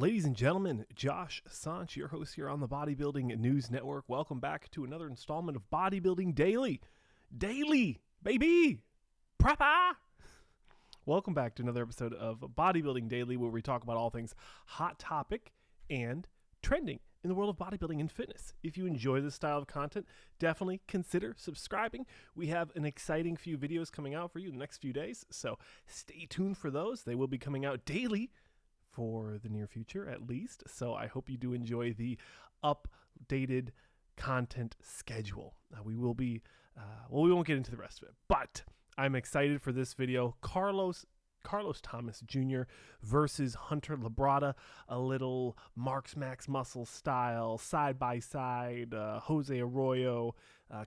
Ladies and gentlemen, Josh Sanch, your host here on the Bodybuilding News Network. Welcome back to another installment of Bodybuilding Daily. Daily, baby! Proper! Welcome back to another episode of Bodybuilding Daily, where we talk about all things hot topic and trending in the world of bodybuilding and fitness. If you enjoy this style of content, definitely consider subscribing. We have an exciting few videos coming out for you in the next few days, so stay tuned for those. They will be coming out daily for the near future, at least. So I hope you do enjoy the updated content schedule. We will be, we won't get into the rest of it, but I'm excited for this video. Carlos Thomas Jr. versus Hunter Labrada, a little Marks Max Muscle style, side-by-side, Jose Arroyo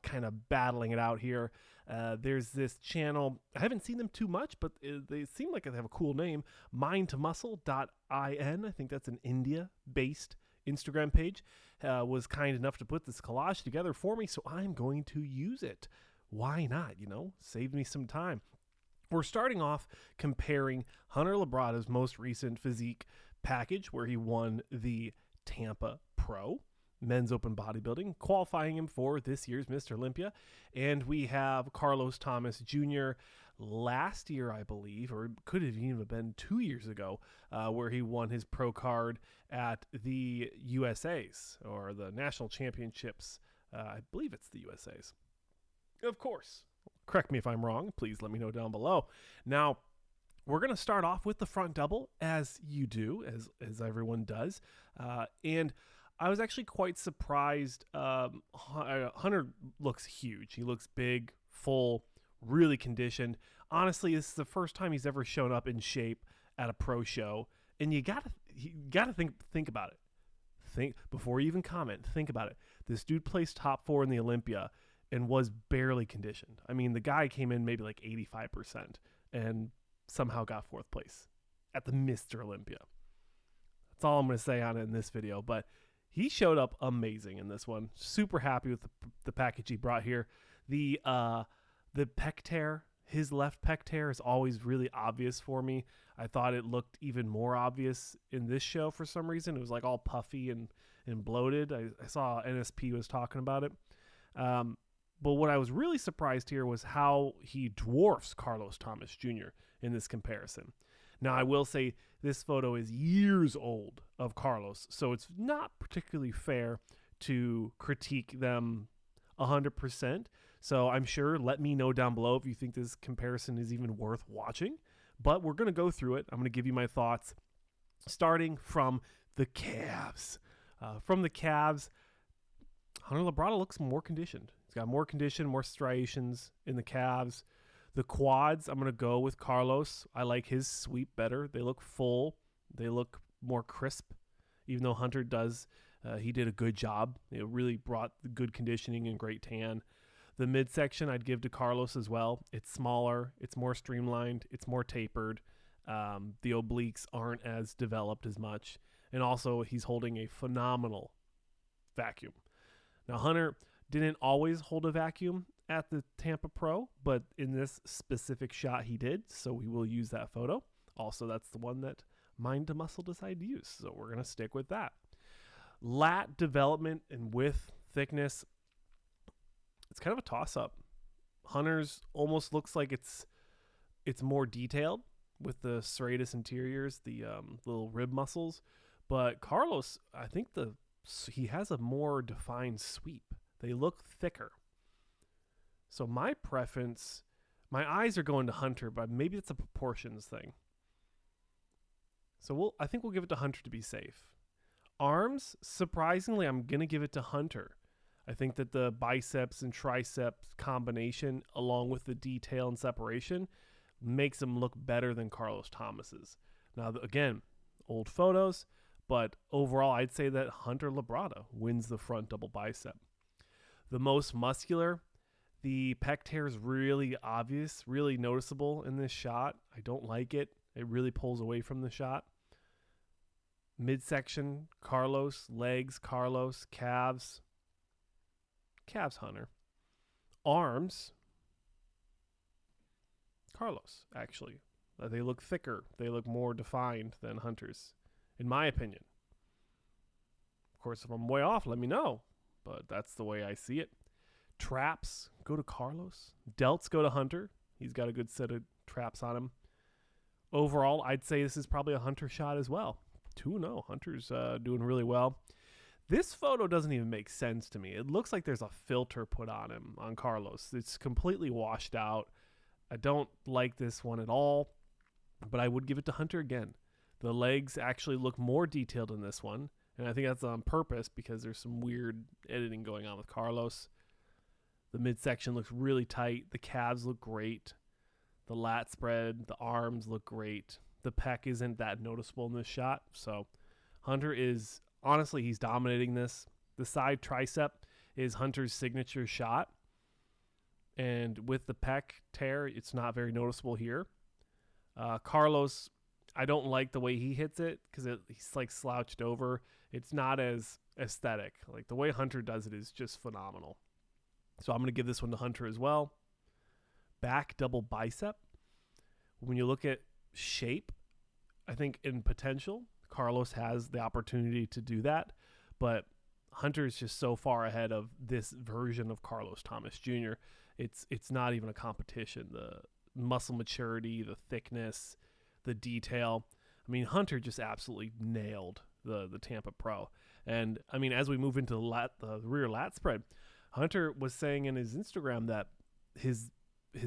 kind of battling it out here. There's this channel, I haven't seen them too much, but they seem like they have a cool name, mindtomuscle.in. I think that's an India-based Instagram page, was kind enough to put this collage together for me, so I'm going to use it. Why not, save me some time. We're starting off comparing Hunter Labrada's most recent physique package, where he won the Tampa Pro Men's Open Bodybuilding, qualifying him for this year's Mr. Olympia. And we have Carlos Thomas Jr. last year, I believe, or it could have even been 2 years ago, where he won his pro card at the USA's, or the National Championships. I believe it's the USA's. Of course. Correct me if I'm wrong. Please let me know down below. Now, we're going to start off with the front double, as you do, as everyone does. And I was actually quite surprised. Hunter looks huge. He looks big, full, really conditioned. Honestly, this is the first time he's ever shown up in shape at a pro show. And you gotta think about it. Before you even comment, think about it. This dude placed top 4 in the Olympia and was barely conditioned. I mean, the guy came in maybe like 85% and somehow got 4th place at the Mr. Olympia. That's all I'm going to say on it in this video, but he showed up amazing in this one. Super happy with the package he brought here. The pec tear, his left pec tear is always really obvious for me. I thought it looked even more obvious in this show for some reason. It was like all puffy and bloated. I saw NSP was talking about it. But what I was really surprised here was how he dwarfs Carlos Thomas Jr. in this comparison. Now, I will say this photo is years old of Carlos, so it's not particularly fair to critique them 100%. So I'm sure, let me know down below if you think this comparison is even worth watching. But we're going to go through it. I'm going to give you my thoughts, starting from the calves. From the calves, Hunter Labrada looks more conditioned. He's got more condition, more striations in the calves. The quads, I'm going to go with Carlos. I like his sweep better. They look full. They look more crisp, even though Hunter does. He did a good job. It really brought the good conditioning and great tan. The midsection I'd give to Carlos as well. It's smaller. It's more streamlined. It's more tapered. The obliques aren't as developed as much. And also, he's holding a phenomenal vacuum. Now, Hunter didn't always hold a vacuum at the Tampa Pro, but in this specific shot he did, so we will use that photo. Also, that's the one that Mind to Muscle decided to use, so we're going to stick with that. Lat development and width, thickness, it's kind of a toss-up. Hunter's almost looks like it's more detailed with the serratus interiors, the little rib muscles, but Carlos, I think he has a more defined sweep. They look thicker. So my preference, my eyes are going to Hunter, but maybe it's a proportions thing. So I think we'll give it to Hunter to be safe. Arms, surprisingly, I'm going to give it to Hunter. I think that the biceps and triceps combination, along with the detail and separation, makes him look better than Carlos Thomas's. Now, again, old photos, but overall, I'd say that Hunter Labrada wins the front double bicep. The most muscular, the pec tear is really obvious, really noticeable in this shot. I don't like it. It really pulls away from the shot. Midsection, Carlos. Legs, Carlos. Calves Hunter. Arms, Carlos, actually. They look thicker. They look more defined than Hunter's. in my opinion. Of course, if I'm way off, let me know. But that's the way I see it. Traps go to Carlos. Delts go to Hunter. He's got a good set of traps on him. Overall, I'd say this is probably a Hunter shot as well. 2-0. Hunter's doing really well. This photo doesn't even make sense to me. It looks like there's a filter put on him, on Carlos. It's completely washed out. I don't like this one at all, but I would give it to Hunter again. The legs actually look more detailed in this one, and I think that's on purpose because there's some weird editing going on with Carlos. The midsection looks really tight. The calves look great. The lat spread, the arms look great. The pec isn't that noticeable in this shot. So Hunter is, honestly, he's dominating this. The side tricep is Hunter's signature shot. And with the pec tear, it's not very noticeable here. Carlos, I don't like the way he hits it because he's like slouched over. It's not as aesthetic. Like the way Hunter does it is just phenomenal. So I'm going to give this one to Hunter as well. Back double bicep. When you look at shape, I think in potential, Carlos has the opportunity to do that. But Hunter is just so far ahead of this version of Carlos Thomas Jr. It's not even a competition. The muscle maturity, the thickness, the detail. I mean, Hunter just absolutely nailed the Tampa Pro. And I mean, as we move into the rear lat spread, Hunter was saying in his Instagram that his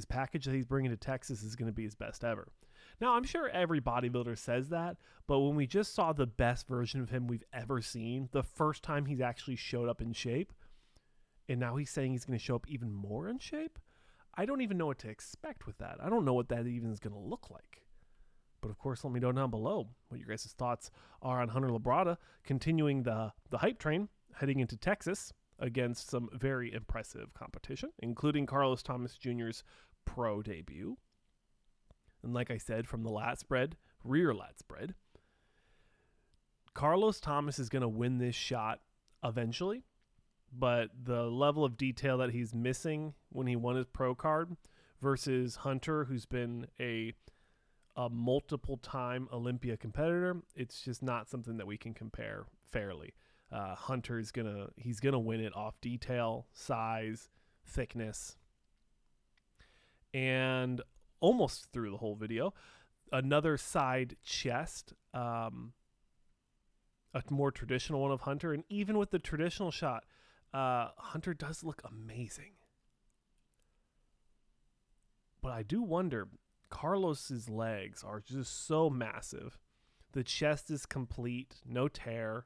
package that he's bringing to Texas is going to be his best ever. Now, I'm sure every bodybuilder says that, but when we just saw the best version of him we've ever seen, the first time he's actually showed up in shape, and now he's saying he's going to show up even more in shape, I don't even know what to expect with that. I don't know what that even is going to look like. But of course, let me know down below what your guys' thoughts are on Hunter Labrada continuing the hype train heading into Texas against some very impressive competition, including Carlos Thomas Jr.'s pro debut. And like I said, from the lat spread, rear lat spread, Carlos Thomas is going to win this shot eventually, but the level of detail that he's missing when he won his pro card versus Hunter, who's been a multiple-time Olympia competitor, it's just not something that we can compare fairly. Hunter's he's gonna win it off detail, size, thickness, and almost through the whole video, another side chest, a more traditional one of Hunter, and even with the traditional shot, Hunter does look amazing. But I do wonder, Carlos's legs are just so massive. The chest is complete, no tear.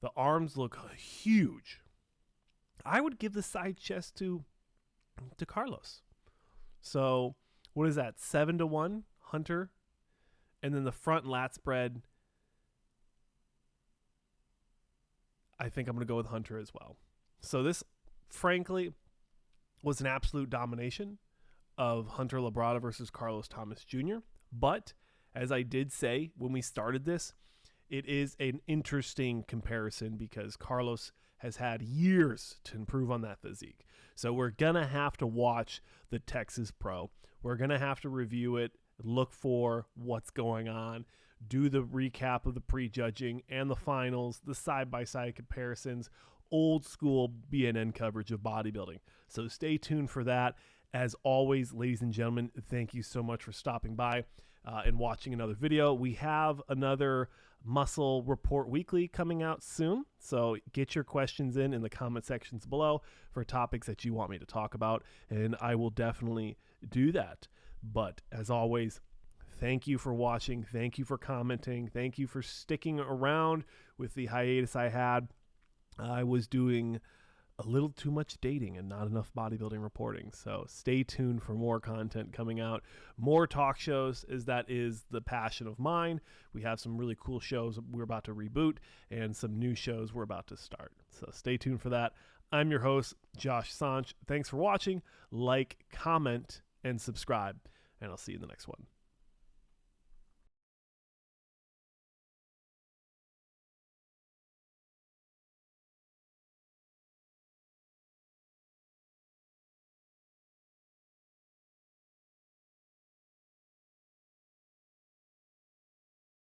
The arms look huge. I would give the side chest to Carlos. So what is that? 7-1 Hunter, and then the front lat spread, I think I'm going to go with Hunter as well. So this, frankly, was an absolute domination of Hunter Labrada versus Carlos Thomas Jr. But as I did say when we started this, it is an interesting comparison because Carlos has had years to improve on that physique. So we're going to have to watch the Texas Pro. We're going to have to review it, look for what's going on, do the recap of the prejudging and the finals, the side-by-side comparisons, old school BNN coverage of bodybuilding. So stay tuned for that. As always, ladies and gentlemen, thank you so much for stopping by and watching another video. We have another Muscle Report Weekly coming out soon, so get your questions in the comment sections below for topics that you want me to talk about, and I will definitely do that. But as always, thank you for watching. Thank you for commenting. Thank you for sticking around with the hiatus I had. I was doing a little too much dating and not enough bodybuilding reporting. So stay tuned for more content coming out, more talk shows, as that is the passion of mine. We have some really cool shows we're about to reboot and some new shows we're about to start. So stay tuned for that. I'm your host, Josh Sanch. Thanks for watching. Like, comment, and subscribe, and I'll see you in the next one.